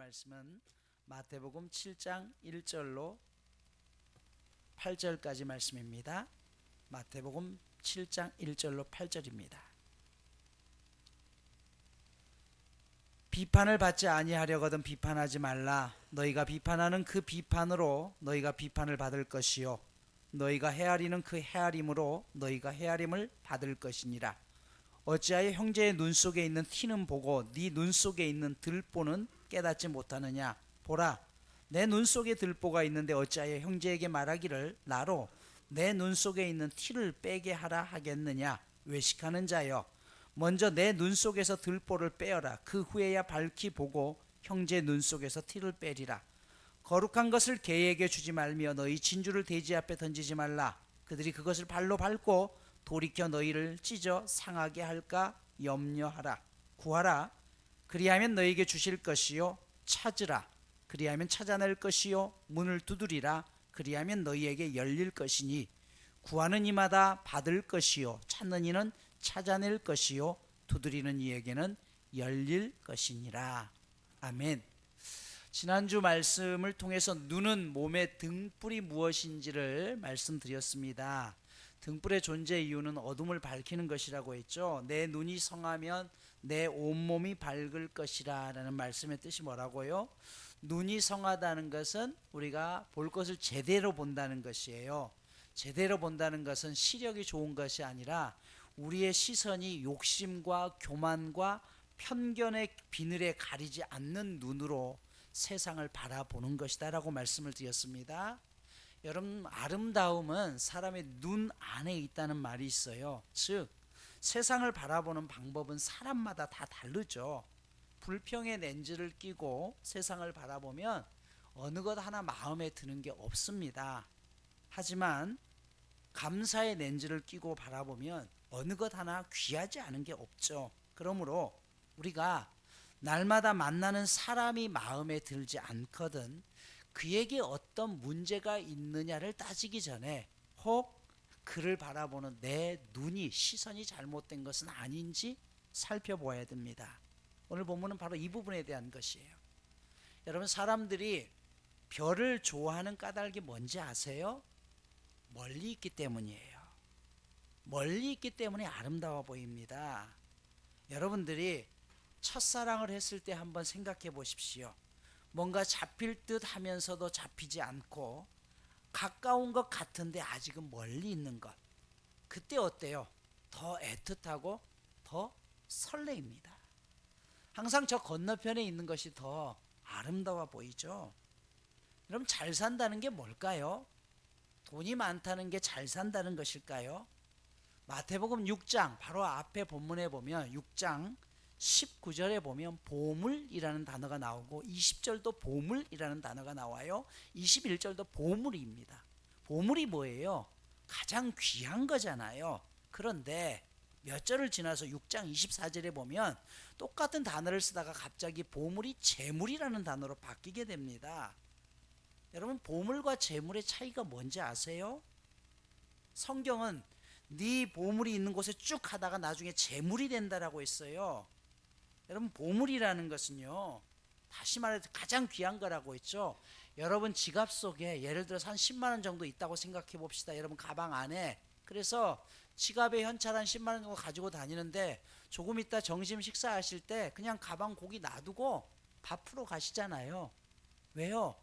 말씀은 마태복음 7장 1절로 8절까지 말씀입니다. 마태복음 7장 1절로 8절입니다. 비판을 받지 아니하려거든 비판하지 말라. 너희가 비판하는 그 비판으로 너희가 비판을 받을 것이요 너희가 헤아리는 그 헤아림으로 너희가 헤아림을 받을 것이니라. 어찌하여 형제의 눈 속에 있는 티는 보고 네 눈 속에 있는 들보는 깨닫지 못하느냐. 보라, 내 눈 속에 들보가 있는데 어찌하여 형제에게 말하기를 나로 내 눈 속에 있는 티를 빼게 하라 하겠느냐. 외식하는 자여, 먼저 내 눈 속에서 들보를 빼어라. 그 후에야 밝히 보고 형제 눈 속에서 티를 빼리라. 거룩한 것을 개에게 주지 말며 너희 진주를 돼지 앞에 던지지 말라. 그들이 그것을 발로 밟고 돌이켜 너희를 찢어 상하게 할까 염려하라. 구하라, 그리하면 너희에게 주실 것이요 찾으라, 그리하면 찾아낼 것이요 문을 두드리라, 그리하면 너희에게 열릴 것이니 구하는 이마다 받을 것이요 찾는 이는 찾아낼 것이요 두드리는 이에게는 열릴 것이니라. 아멘. 지난주 말씀을 통해서 눈은 몸의 등불이 무엇인지를 말씀드렸습니다. 등불의 존재 이유는 어둠을 밝히는 것이라고 했죠. 내 눈이 성하면 내 온몸이 밝을 것이라 라는 말씀의 뜻이 뭐라고요? 눈이 성하다는 것은 우리가 볼 것을 제대로 본다는 것이에요. 제대로 본다는 것은 시력이 좋은 것이 아니라 우리의 시선이 욕심과 교만과 편견의 비늘에 가리지 않는 눈으로 세상을 바라보는 것이다 라고 말씀을 드렸습니다. 여러분, 아름다움은 사람의 눈 안에 있다는 말이 있어요. 즉, 세상을 바라보는 방법은 사람마다 다 다르죠. 불평의 렌즈를 끼고 세상을 바라보면 어느 것 하나 마음에 드는 게 없습니다. 하지만 감사의 렌즈를 끼고 바라보면 어느 것 하나 귀하지 않은 게 없죠. 그러므로 우리가 날마다 만나는 사람이 마음에 들지 않거든 그에게 어떤 문제가 있느냐를 따지기 전에 혹 그를 바라보는 내 눈이 시선이 잘못된 것은 아닌지 살펴보아야 됩니다. 오늘 본문은 바로 이 부분에 대한 것이에요. 여러분, 사람들이 별을 좋아하는 까닭이 뭔지 아세요? 멀리 있기 때문이에요. 멀리 있기 때문에 아름다워 보입니다. 여러분들이 첫사랑을 했을 때 한번 생각해 보십시오. 뭔가 잡힐 듯 하면서도 잡히지 않고 가까운 것 같은데 아직은 멀리 있는 것. 그때 어때요? 더 애틋하고 더 설레입니다. 항상 저 건너편에 있는 것이 더 아름다워 보이죠? 그럼 잘 산다는 게 뭘까요? 돈이 많다는 게 잘 산다는 것일까요? 마태복음 6장 바로 앞에 본문에 보면 6장 19절에 보면 보물이라는 단어가 나오고 20절도 보물이라는 단어가 나와요. 21절도 보물입니다. 보물이 뭐예요? 가장 귀한 거잖아요. 그런데 몇 절을 지나서 6장 24절에 보면 똑같은 단어를 쓰다가 갑자기 보물이 재물이라는 단어로 바뀌게 됩니다. 여러분, 보물과 재물의 차이가 뭔지 아세요? 성경은 네 보물이 있는 곳에 쭉 하다가 나중에 재물이 된다라고 했어요. 여러분, 보물이라는 것은요, 다시 말해서 가장 귀한 거라고 했죠. 여러분 지갑 속에 예를 들어서 한 10만 원 정도 있다고 생각해 봅시다. 여러분 가방 안에. 그래서 지갑에 현찰 한 10만 원 정도 가지고 다니는데 조금 있다 점심 식사하실 때 그냥 가방 고기 놔두고 밥으로 가시잖아요. 왜요?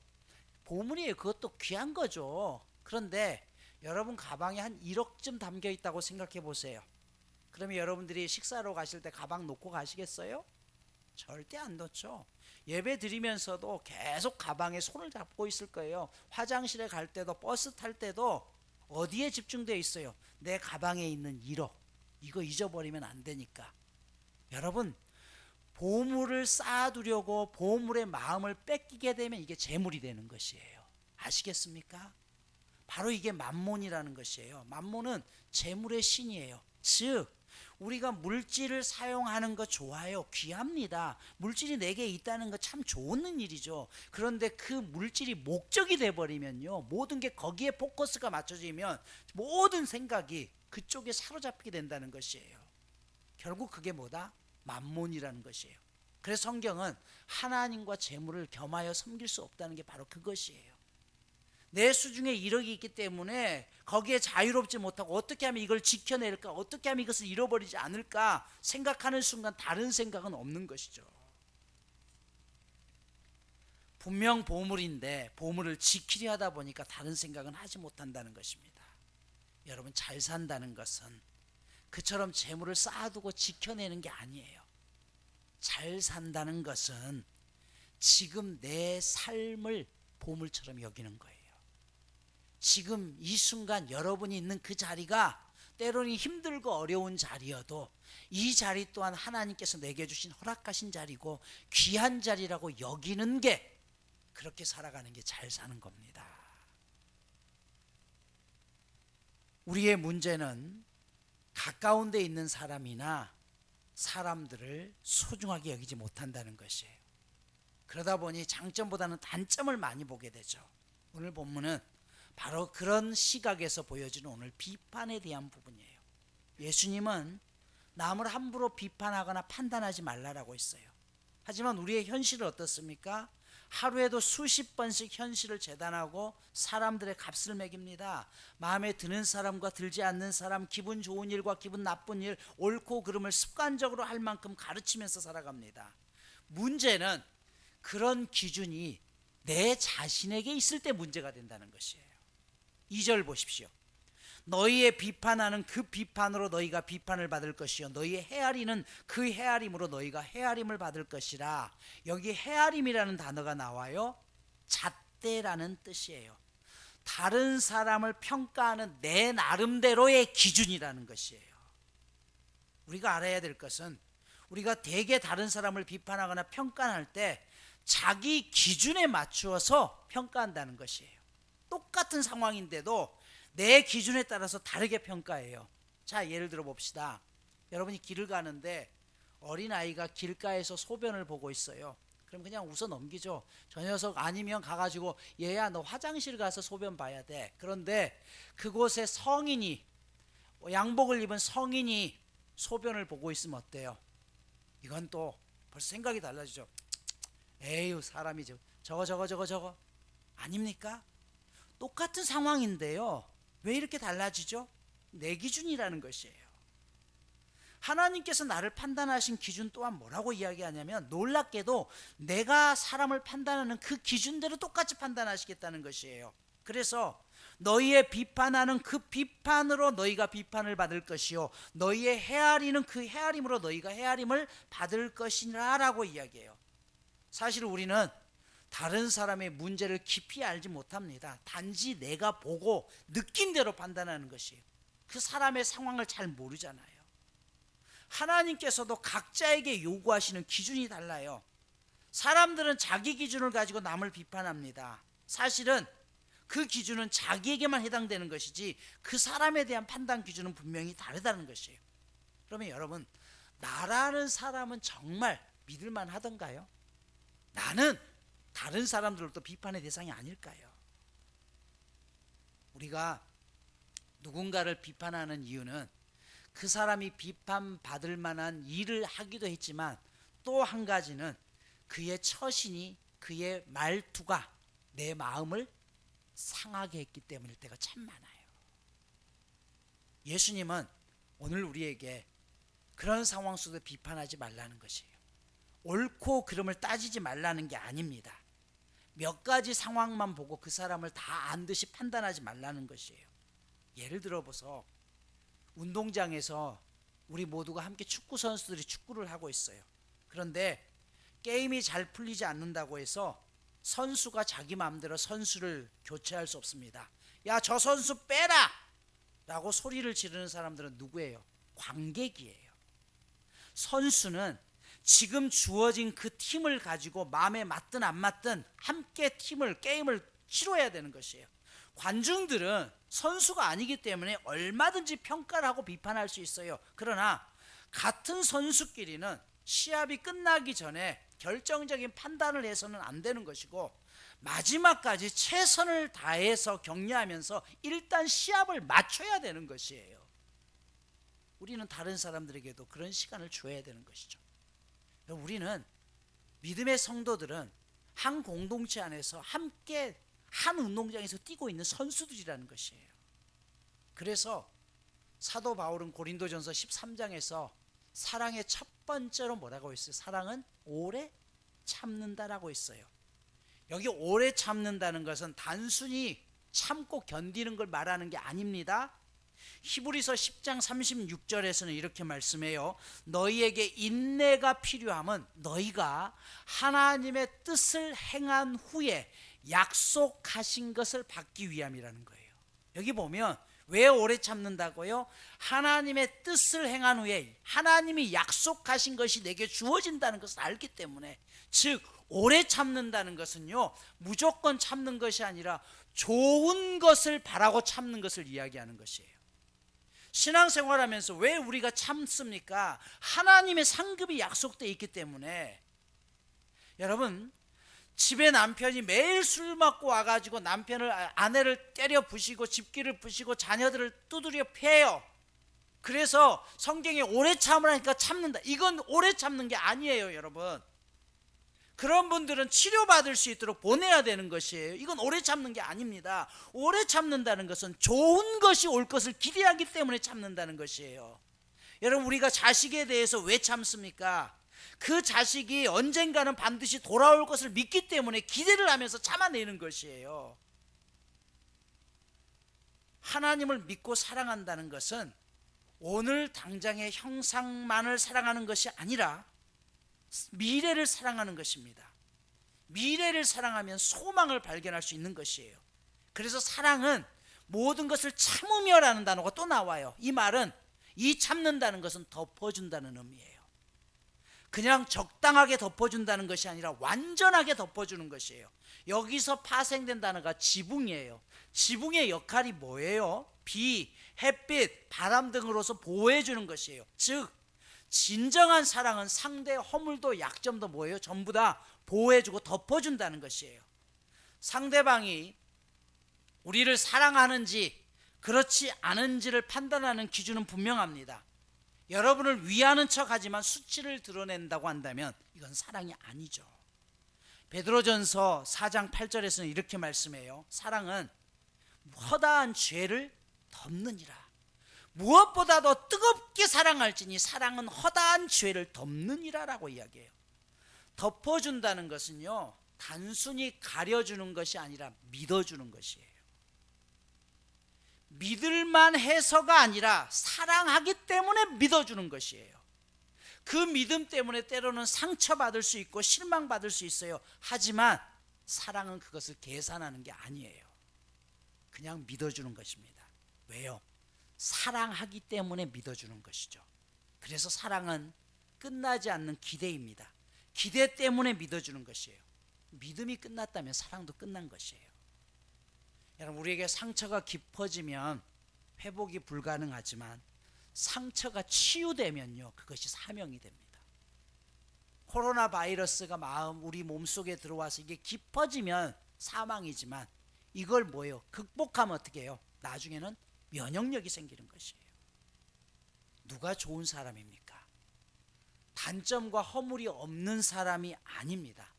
보물이에요. 그것도 귀한 거죠. 그런데 여러분 가방에 한 1억쯤 담겨 있다고 생각해 보세요. 그러면 여러분들이 식사로 가실 때 가방 놓고 가시겠어요? 절대 안 놓죠. 예배 드리면서도 계속 가방에 손을 잡고 있을 거예요. 화장실에 갈 때도 버스 탈 때도 어디에 집중되어 있어요? 내 가방에 있는 1억. 이거 잊어버리면 안 되니까. 여러분, 보물을 쌓아두려고 보물의 마음을 뺏기게 되면 이게 재물이 되는 것이에요. 아시겠습니까? 바로 이게 만몬이라는 것이에요. 만몬은 재물의 신이에요. 즉, 우리가 물질을 사용하는 거 좋아요. 귀합니다. 물질이 내게 있다는 거 참 좋은 일이죠. 그런데 그 물질이 목적이 돼버리면요, 모든 게 거기에 포커스가 맞춰지면 모든 생각이 그쪽에 사로잡히게 된다는 것이에요. 결국 그게 뭐다? 만몬이라는 것이에요. 그래서 성경은 하나님과 재물을 겸하여 섬길 수 없다는 게 바로 그것이에요. 내 수중에 이력이 있기 때문에 거기에 자유롭지 못하고 어떻게 하면 이걸 지켜낼까, 어떻게 하면 이것을 잃어버리지 않을까 생각하는 순간 다른 생각은 없는 것이죠. 분명 보물인데 보물을 지키려 하다 보니까 다른 생각은 하지 못한다는 것입니다. 여러분, 잘 산다는 것은 그처럼 재물을 쌓아두고 지켜내는 게 아니에요. 잘 산다는 것은 지금 내 삶을 보물처럼 여기는 거예요. 지금 이 순간 여러분이 있는 그 자리가 때로는 힘들고 어려운 자리여도 이 자리 또한 하나님께서 내게 주신 허락하신 자리고 귀한 자리라고 여기는 게, 그렇게 살아가는 게 잘 사는 겁니다. 우리의 문제는 가까운 데 있는 사람이나 사람들을 소중하게 여기지 못한다는 것이에요. 그러다 보니 장점보다는 단점을 많이 보게 되죠. 오늘 본문은 바로 그런 시각에서 보여지는 오늘 비판에 대한 부분이에요. 예수님은 남을 함부로 비판하거나 판단하지 말라라고 했어요. 하지만 우리의 현실은 어떻습니까? 하루에도 수십 번씩 현실을 재단하고 사람들의 값을 매깁니다. 마음에 드는 사람과 들지 않는 사람, 기분 좋은 일과 기분 나쁜 일, 옳고 그름을 습관적으로 할 만큼 가르치면서 살아갑니다. 문제는 그런 기준이 내 자신에게 있을 때 문제가 된다는 것이에요. 2절 보십시오. 너희의 비판하는 그 비판으로 너희가 비판을 받을 것이요 너희의 헤아리는 그 헤아림으로 너희가 헤아림을 받을 것이라. 여기 헤아림이라는 단어가 나와요. 잣대라는 뜻이에요. 다른 사람을 평가하는 내 나름대로의 기준이라는 것이에요. 우리가 알아야 될 것은 우리가 대개 다른 사람을 비판하거나 평가할 때 자기 기준에 맞추어서 평가한다는 것이에요. 똑같은 상황인데도 내 기준에 따라서 다르게 평가해요. 자, 예를 들어 봅시다. 여러분이 길을 가는데 어린아이가 길가에서 소변을 보고 있어요. 그럼 그냥 웃어 넘기죠. 저 녀석 아니면 가가지고 얘야 너 화장실 가서 소변 봐야 돼. 그런데 그곳에 성인이, 양복을 입은 성인이 소변을 보고 있으면 어때요? 이건 또 벌써 생각이 달라지죠. 에휴, 사람이 저거 아닙니까? 똑같은 상황인데요, 왜 이렇게 달라지죠? 내 기준이라는 것이에요. 하나님께서 나를 판단하신 기준 또한 뭐라고 이야기하냐면, 놀랍게도 내가 사람을 판단하는 그 기준대로 똑같이 판단하시겠다는 것이에요. 그래서 너희의 비판하는 그 비판으로 너희가 비판을 받을 것이요 너희의 헤아리는 그 헤아림으로 너희가 헤아림을 받을 것이라 라고 이야기해요. 사실 우리는 다른 사람의 문제를 깊이 알지 못합니다. 단지 내가 보고 느낀 대로 판단하는 것이에요. 그 사람의 상황을 잘 모르잖아요. 하나님께서도 각자에게 요구하시는 기준이 달라요. 사람들은 자기 기준을 가지고 남을 비판합니다. 사실은 그 기준은 자기에게만 해당되는 것이지 그 사람에 대한 판단 기준은 분명히 다르다는 것이에요. 그러면 여러분, 나라는 사람은 정말 믿을만 하던가요? 나는 다른 사람들로부터 비판의 대상이 아닐까요? 우리가 누군가를 비판하는 이유는 그 사람이 비판받을 만한 일을 하기도 했지만, 또 한 가지는 그의 처신이, 그의 말투가 내 마음을 상하게 했기 때문일 때가 참 많아요. 예수님은 오늘 우리에게 그런 상황 속에서 비판하지 말라는 것이에요. 옳고 그름을 따지지 말라는 게 아닙니다. 몇 가지 상황만 보고 그 사람을 다 안 듯이 판단하지 말라는 것이에요. 예를 들어보소. 운동장에서 우리 모두가 함께 축구 선수들이 축구를 하고 있어요. 그런데 게임이 잘 풀리지 않는다고 해서 선수가 자기 마음대로 선수를 교체할 수 없습니다. 야, 저 선수 빼라! 라고 소리를 지르는 사람들은 누구예요? 관객이에요. 선수는 지금 주어진 그 팀을 가지고 마음에 맞든 안 맞든 함께 게임을 치러야 되는 것이에요. 관중들은 선수가 아니기 때문에 얼마든지 평가를 하고 비판할 수 있어요. 그러나 같은 선수끼리는 시합이 끝나기 전에 결정적인 판단을 해서는 안 되는 것이고, 마지막까지 최선을 다해서 격려하면서 일단 시합을 맞춰야 되는 것이에요. 우리는 다른 사람들에게도 그런 시간을 줘야 되는 것이죠. 우리는 믿음의 성도들은 한 공동체 안에서 함께 한 운동장에서 뛰고 있는 선수들이라는 것이에요. 그래서 사도 바울은 고린도전서 13장에서 사랑의 첫 번째로 뭐라고 했어요? 사랑은 오래 참는다라고 했어요. 여기 오래 참는다는 것은 단순히 참고 견디는 걸 말하는 게 아닙니다. 히브리서 10장 36절에서는 이렇게 말씀해요. 너희에게 인내가 필요함은 너희가 하나님의 뜻을 행한 후에 약속하신 것을 받기 위함이라는 거예요. 여기 보면 왜 오래 참는다고요? 하나님의 뜻을 행한 후에 하나님이 약속하신 것이 내게 주어진다는 것을 알기 때문에, 즉 오래 참는다는 것은요, 무조건 참는 것이 아니라 좋은 것을 바라고 참는 것을 이야기하는 것이에요. 신앙생활하면서 왜 우리가 참습니까? 하나님의 상급이 약속되어 있기 때문에. 여러분, 집에 남편이 매일 술 먹고 와가지고 아내를 때려 부시고 집기를 부시고 자녀들을 두드려 패요. 그래서 성경에 오래 참으라니까 참는다. 이건 오래 참는 게 아니에요, 여러분. 그런 분들은 치료받을 수 있도록 보내야 되는 것이에요. 이건 오래 참는 게 아닙니다. 오래 참는다는 것은 좋은 것이 올 것을 기대하기 때문에 참는다는 것이에요. 여러분, 우리가 자식에 대해서 왜 참습니까? 그 자식이 언젠가는 반드시 돌아올 것을 믿기 때문에 기대를 하면서 참아내는 것이에요. 하나님을 믿고 사랑한다는 것은 오늘 당장의 형상만을 사랑하는 것이 아니라 미래를 사랑하는 것입니다. 미래를 사랑하면 소망을 발견할 수 있는 것이에요. 그래서 사랑은 모든 것을 참으며라는 단어가 또 나와요. 이 말은, 이 참는다는 것은 덮어준다는 의미예요. 그냥 적당하게 덮어준다는 것이 아니라 완전하게 덮어주는 것이에요. 여기서 파생된 단어가 지붕이에요. 지붕의 역할이 뭐예요? 비, 햇빛, 바람 등으로서 보호해주는 것이에요. 즉 진정한 사랑은 상대의 허물도 약점도 뭐예요? 전부 다 보호해주고 덮어준다는 것이에요. 상대방이 우리를 사랑하는지 그렇지 않은지를 판단하는 기준은 분명합니다. 여러분을 위하는 척하지만 수치를 드러낸다고 한다면 이건 사랑이 아니죠. 베드로전서 4장 8절에서는 이렇게 말씀해요. 사랑은 허다한 죄를 덮느니라. 무엇보다도 뜨겁게 사랑할지니 사랑은 허다한 죄를 덮느니라 라고 이야기해요. 덮어준다는 것은요, 단순히 가려주는 것이 아니라 믿어주는 것이에요. 믿을만 해서가 아니라 사랑하기 때문에 믿어주는 것이에요. 그 믿음 때문에 때로는 상처받을 수 있고 실망받을 수 있어요. 하지만 사랑은 그것을 계산하는 게 아니에요. 그냥 믿어주는 것입니다. 왜요? 사랑하기 때문에 믿어주는 것이죠. 그래서 사랑은 끝나지 않는 기대입니다. 기대 때문에 믿어주는 것이에요. 믿음이 끝났다면 사랑도 끝난 것이에요. 여러분, 우리에게 상처가 깊어지면 회복이 불가능하지만 상처가 치유되면요, 그것이 사명이 됩니다. 코로나 바이러스가 우리 몸속에 들어와서 이게 깊어지면 사망이지만 이걸 뭐예요? 극복하면 어떻게 해요? 나중에는 면역력이 생기는 것이에요. 누가 좋은 사람입니까? 단점과 허물이 없는 사람이 아닙니다.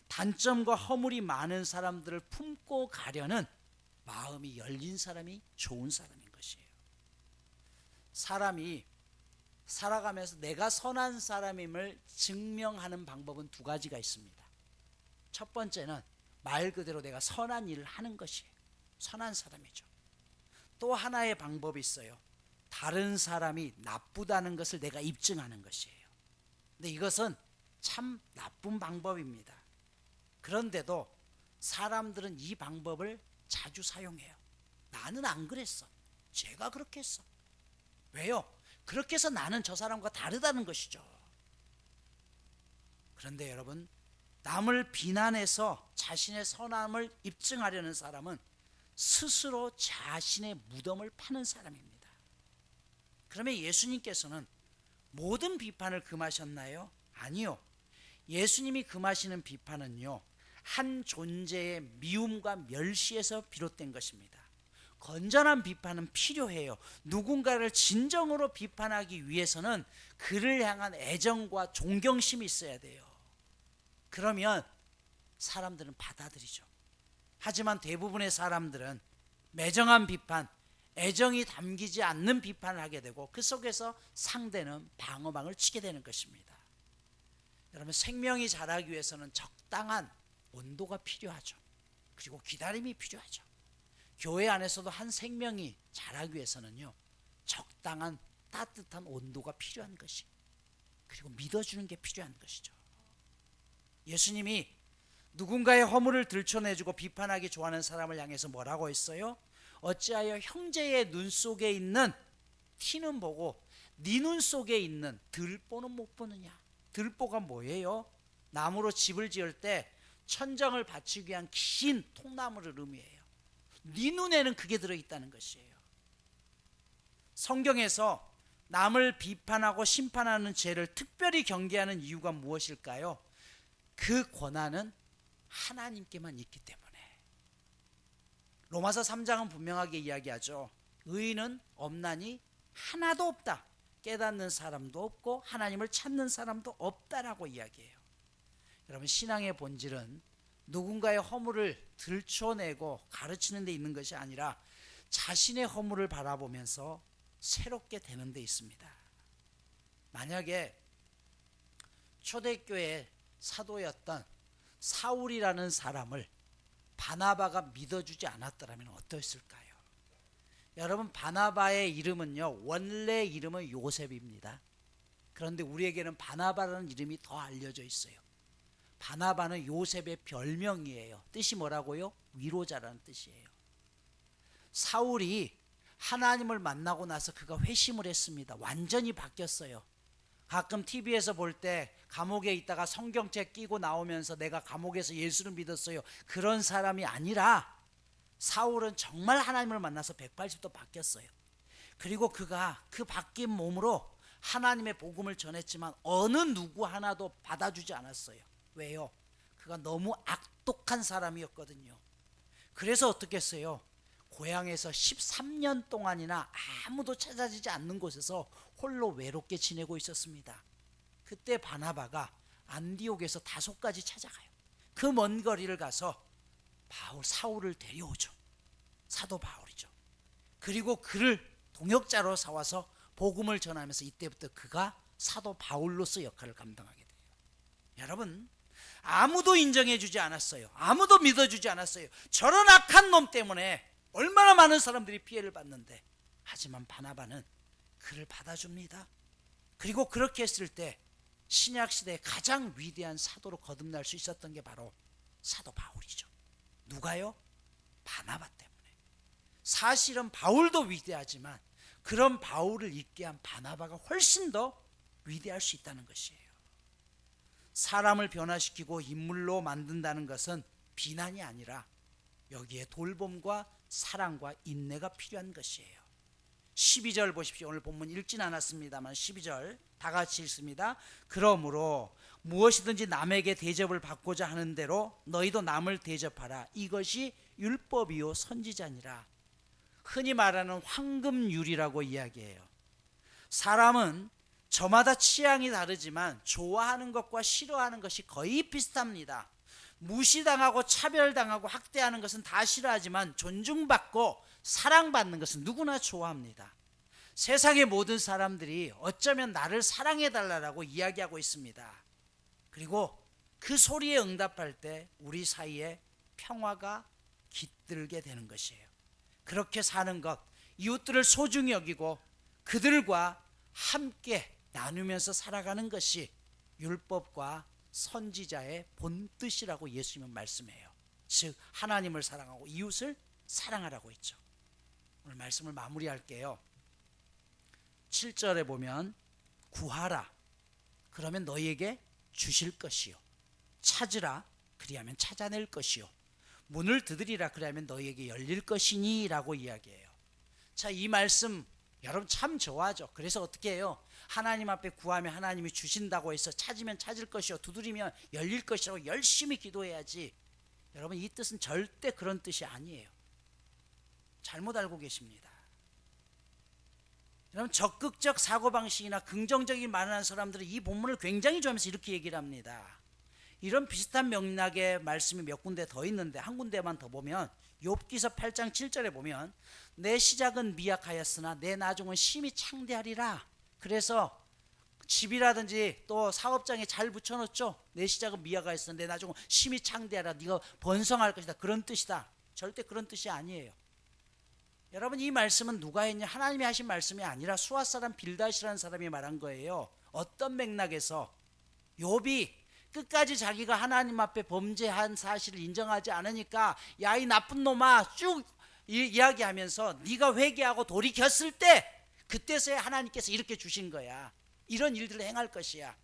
단점과 허물이 많은 사람들을 품고 가려는 마음이 열린 사람이 좋은 사람인 것이에요. 사람이 살아가면서 내가 선한 사람임을 증명하는 방법은 두 가지가 있습니다. 첫 번째는 말 그대로 내가 선한 일을 하는 것이에요. 선한 사람이죠. 또 하나의 방법이 있어요. 다른 사람이 나쁘다는 것을 내가 입증하는 것이에요. 근데 이것은 참 나쁜 방법입니다. 그런데도 사람들은 이 방법을 자주 사용해요. 나는 안 그랬어. 제가 그렇게 했어. 왜요? 그렇게 해서 나는 저 사람과 다르다는 것이죠. 그런데 여러분, 남을 비난해서 자신의 선함을 입증하려는 사람은 스스로 자신의 무덤을 파는 사람입니다. 그러면 예수님께서는 모든 비판을 금하셨나요? 아니요. 예수님이 금하시는 비판은요, 한 존재의 미움과 멸시에서 비롯된 것입니다. 건전한 비판은 필요해요. 누군가를 진정으로 비판하기 위해서는 그를 향한 애정과 존경심이 있어야 돼요. 그러면 사람들은 받아들이죠. 하지만 대부분의 사람들은 매정한 비판, 애정이 담기지 않는 비판을 하게 되고 그 속에서 상대는 방어막을 치게 되는 것입니다. 여러분, 생명이 자라기 위해서는 적당한 온도가 필요하죠. 그리고 기다림이 필요하죠. 교회 안에서도 한 생명이 자라기 위해서는요, 적당한 따뜻한 온도가 필요한 것이, 그리고 믿어주는 게 필요한 것이죠. 예수님이 누군가의 허물을 들춰내주고 비판하기 좋아하는 사람을 향해서 뭐라고 했어요? 어찌하여 형제의 눈 속에 있는 티는 보고 네 눈 속에 있는 들보는 못 보느냐. 들보가 뭐예요? 나무로 집을 지을 때 천정을 받치기 위한 긴 통나무를 의미해요. 네 눈에는 그게 들어있다는 것이에요. 성경에서 남을 비판하고 심판하는 죄를 특별히 경계하는 이유가 무엇일까요? 그 권한은 하나님께만 있기 때문에. 로마서 3장은 분명하게 이야기하죠. 의인은 없나니 하나도 없다. 깨닫는 사람도 없고 하나님을 찾는 사람도 없다라고 이야기해요. 여러분, 신앙의 본질은 누군가의 허물을 들춰내고 가르치는 데 있는 것이 아니라 자신의 허물을 바라보면서 새롭게 되는 데 있습니다. 만약에 초대교회 사도였던 사울이라는 사람을 바나바가 믿어주지 않았더라면 어떠했을까요? 여러분, 바나바의 이름은요, 원래 이름은 요셉입니다. 그런데 우리에게는 바나바라는 이름이 더 알려져 있어요. 바나바는 요셉의 별명이에요. 뜻이 뭐라고요? 위로자라는 뜻이에요. 사울이 하나님을 만나고 나서 그가 회심을 했습니다. 완전히 바뀌었어요. 가끔 TV에서 볼 때 감옥에 있다가 성경책 끼고 나오면서 내가 감옥에서 예수를 믿었어요, 그런 사람이 아니라 사울은 정말 하나님을 만나서 180도 바뀌었어요. 그리고 그가 그 바뀐 몸으로 하나님의 복음을 전했지만 어느 누구 하나도 받아주지 않았어요. 왜요? 그가 너무 악독한 사람이었거든요. 그래서 어떻게 했어요? 고향에서 13년 동안이나 아무도 찾아지지 않는 곳에서 홀로 외롭게 지내고 있었습니다. 그때 바나바가 안디옥에서 다소까지 찾아가요. 그 먼 거리를 가서 사울을 데려오죠. 사도 바울이죠. 그리고 그를 동역자로 삼아서 복음을 전하면서 이때부터 그가 사도 바울로서 역할을 감당하게 돼요. 여러분, 아무도 인정해 주지 않았어요. 아무도 믿어주지 않았어요. 저런 악한 놈 때문에 얼마나 많은 사람들이 피해를 받는데, 하지만 바나바는 그를 받아줍니다. 그리고 그렇게 했을 때 신약시대의 가장 위대한 사도로 거듭날 수 있었던 게 바로 사도 바울이죠. 누가요? 바나바 때문에. 사실은 바울도 위대하지만 그런 바울을 있게 한 바나바가 훨씬 더 위대할 수 있다는 것이에요. 사람을 변화시키고 인물로 만든다는 것은 비난이 아니라 여기에 돌봄과 사랑과 인내가 필요한 것이에요. 12절 보십시오. 오늘 본문 읽진 않았습니다만 12절 다 같이 읽습니다. 그러므로 무엇이든지 남에게 대접을 받고자 하는 대로 너희도 남을 대접하라. 이것이 율법이요 선지자니라. 흔히 말하는 황금율이라고 이야기해요. 사람은 저마다 취향이 다르지만 좋아하는 것과 싫어하는 것이 거의 비슷합니다. 무시당하고 차별당하고 학대하는 것은 다 싫어하지만 존중받고 사랑받는 것은 누구나 좋아합니다. 세상의 모든 사람들이 어쩌면 나를 사랑해달라고 이야기하고 있습니다. 그리고 그 소리에 응답할 때 우리 사이에 평화가 깃들게 되는 것이에요. 그렇게 사는 것, 이웃들을 소중히 여기고 그들과 함께 나누면서 살아가는 것이 율법과 선지자의 본뜻이라고 예수님은 말씀해요. 즉 하나님을 사랑하고 이웃을 사랑하라고 했죠. 오늘 말씀을 마무리할게요. 7절에 보면 구하라 그러면 너희에게 주실 것이요, 찾으라 그리하면 찾아낼 것이요, 문을 두드리라 그리하면 너희에게 열릴 것이니 라고 이야기해요. 자, 이 말씀 여러분 참 좋아하죠. 그래서 어떻게 해요? 하나님 앞에 구하면 하나님이 주신다고 해서 찾으면 찾을 것이요 두드리면 열릴 것이라고 열심히 기도해야지. 여러분, 이 뜻은 절대 그런 뜻이 아니에요. 잘못 알고 계십니다. 여러분, 적극적 사고방식이나 긍정적인 말을 하는 사람들은 이 본문을 굉장히 좋아하면서 이렇게 얘기를 합니다. 이런 비슷한 맥락의 말씀이 몇 군데 더 있는데 한 군데만 더 보면 욥기서 8장 7절에 보면 내 시작은 미약하였으나 내 나중은 심히 창대하리라. 그래서 집이라든지 또 사업장에 잘 붙여놓죠. 내 시작은 미약하였으나 내 나중은 심히 창대하라. 네가 번성할 것이다. 그런 뜻이다. 절대 그런 뜻이 아니에요. 여러분, 이 말씀은 누가 했냐? 하나님이 하신 말씀이 아니라 수아 사람 빌닷이라는 사람이 말한 거예요. 어떤 맥락에서? 욥이 끝까지 자기가 하나님 앞에 범죄한 사실을 인정하지 않으니까 야, 이 나쁜 놈아 쭉 이야기하면서 네가 회개하고 돌이켰을 때 그때서야 하나님께서 이렇게 주신 거야. 이런 일들을 행할 것이야.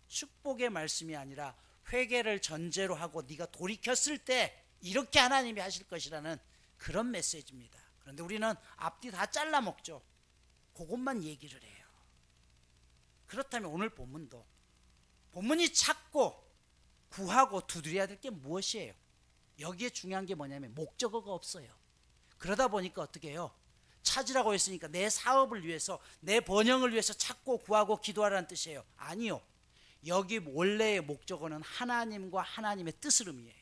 축복의 말씀이 아니라 회개를 전제로 하고 네가 돌이켰을 때 이렇게 하나님이 하실 것이라는 그런 메시지입니다. 그런데 우리는 앞뒤 다 잘라 먹죠. 그것만 얘기를 해요. 그렇다면 오늘 본문이 찾고 구하고 두드려야 될 게 무엇이에요? 여기에 중요한 게 뭐냐면 목적어가 없어요. 그러다 보니까 어떻게 해요? 찾으라고 했으니까 내 사업을 위해서, 내 번영을 위해서 찾고 구하고 기도하라는 뜻이에요. 아니요. 여기 원래의 목적어는 하나님과 하나님의 뜻을 의미해요.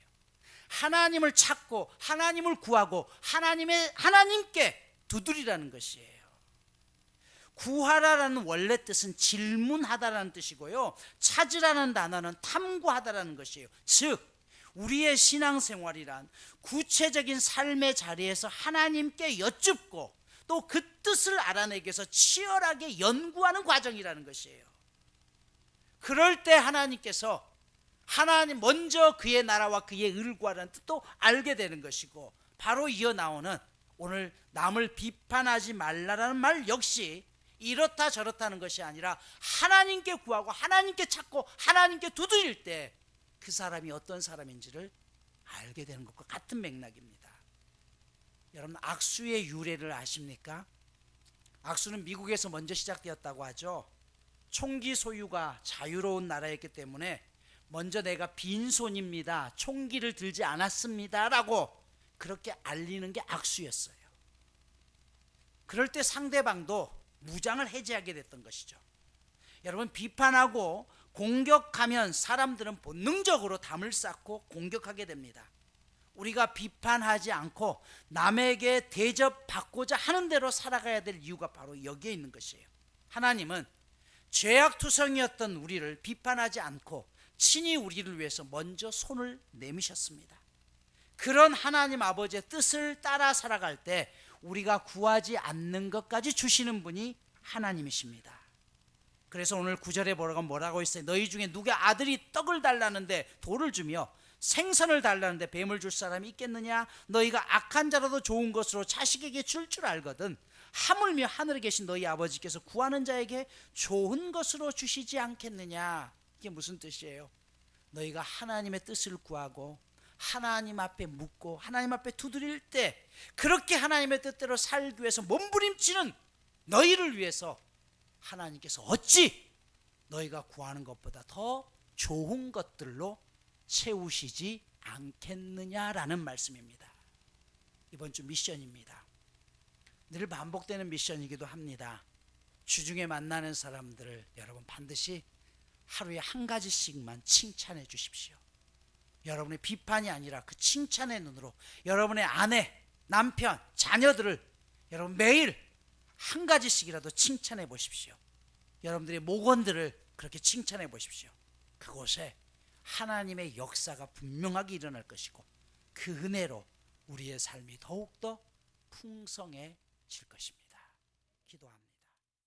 하나님을 찾고 하나님을 구하고 하나님께 두드리라는 것이에요. 구하라라는 원래 뜻은 질문하다라는 뜻이고요. 찾으라는 단어는 탐구하다라는 것이에요. 즉 우리의 신앙생활이란 구체적인 삶의 자리에서 하나님께 여쭙고 또 그 뜻을 알아내기 위해서 치열하게 연구하는 과정이라는 것이에요. 그럴 때 하나님께서 먼저 그의 나라와 그의 의를 구하라는 뜻도 알게 되는 것이고, 바로 이어 나오는 오늘 남을 비판하지 말라라는 말 역시 이렇다 저렇다는 것이 아니라 하나님께 구하고 하나님께 찾고 하나님께 두드릴 때 그 사람이 어떤 사람인지를 알게 되는 것과 같은 맥락입니다. 여러분, 악수의 유래를 아십니까? 악수는 미국에서 먼저 시작되었다고 하죠. 총기 소유가 자유로운 나라였기 때문에 먼저 내가 빈손입니다, 총기를 들지 않았습니다 라고 그렇게 알리는 게 악수였어요. 그럴 때 상대방도 무장을 해제하게 됐던 것이죠. 여러분, 비판하고 공격하면 사람들은 본능적으로 담을 쌓고 공격하게 됩니다. 우리가 비판하지 않고 남에게 대접받고자 하는 대로 살아가야 될 이유가 바로 여기에 있는 것이에요. 하나님은 죄악투성이었던 우리를 비판하지 않고 친히 우리를 위해서 먼저 손을 내미셨습니다. 그런 하나님 아버지의 뜻을 따라 살아갈 때 우리가 구하지 않는 것까지 주시는 분이 하나님이십니다. 그래서 오늘 9절에 뭐라고 있어요? 너희 중에 누가 아들이 떡을 달라는데 돌을 주며 생선을 달라는데 뱀을 줄 사람이 있겠느냐? 너희가 악한 자라도 좋은 것으로 자식에게 줄 알거든 하물며 하늘에 계신 너희 아버지께서 구하는 자에게 좋은 것으로 주시지 않겠느냐? 이게 무슨 뜻이에요? 너희가 하나님의 뜻을 구하고 하나님 앞에 묻고 하나님 앞에 두드릴 때 그렇게 하나님의 뜻대로 살기 위해서 몸부림치는 너희를 위해서 하나님께서 어찌 너희가 구하는 것보다 더 좋은 것들로 채우시지 않겠느냐라는 말씀입니다. 이번 주 미션입니다. 늘 반복되는 미션이기도 합니다. 주중에 만나는 사람들을 여러분 반드시 하루에 한 가지씩만 칭찬해 주십시오. 여러분의 비판이 아니라 그 칭찬의 눈으로 여러분의 아내, 남편, 자녀들을 여러분 매일 한 가지씩이라도 칭찬해 보십시오. 여러분들의 목원들을 그렇게 칭찬해 보십시오. 그곳에 하나님의 역사가 분명하게 일어날 것이고 그 은혜로 우리의 삶이 더욱더 풍성해질 것입니다. 기도합니다.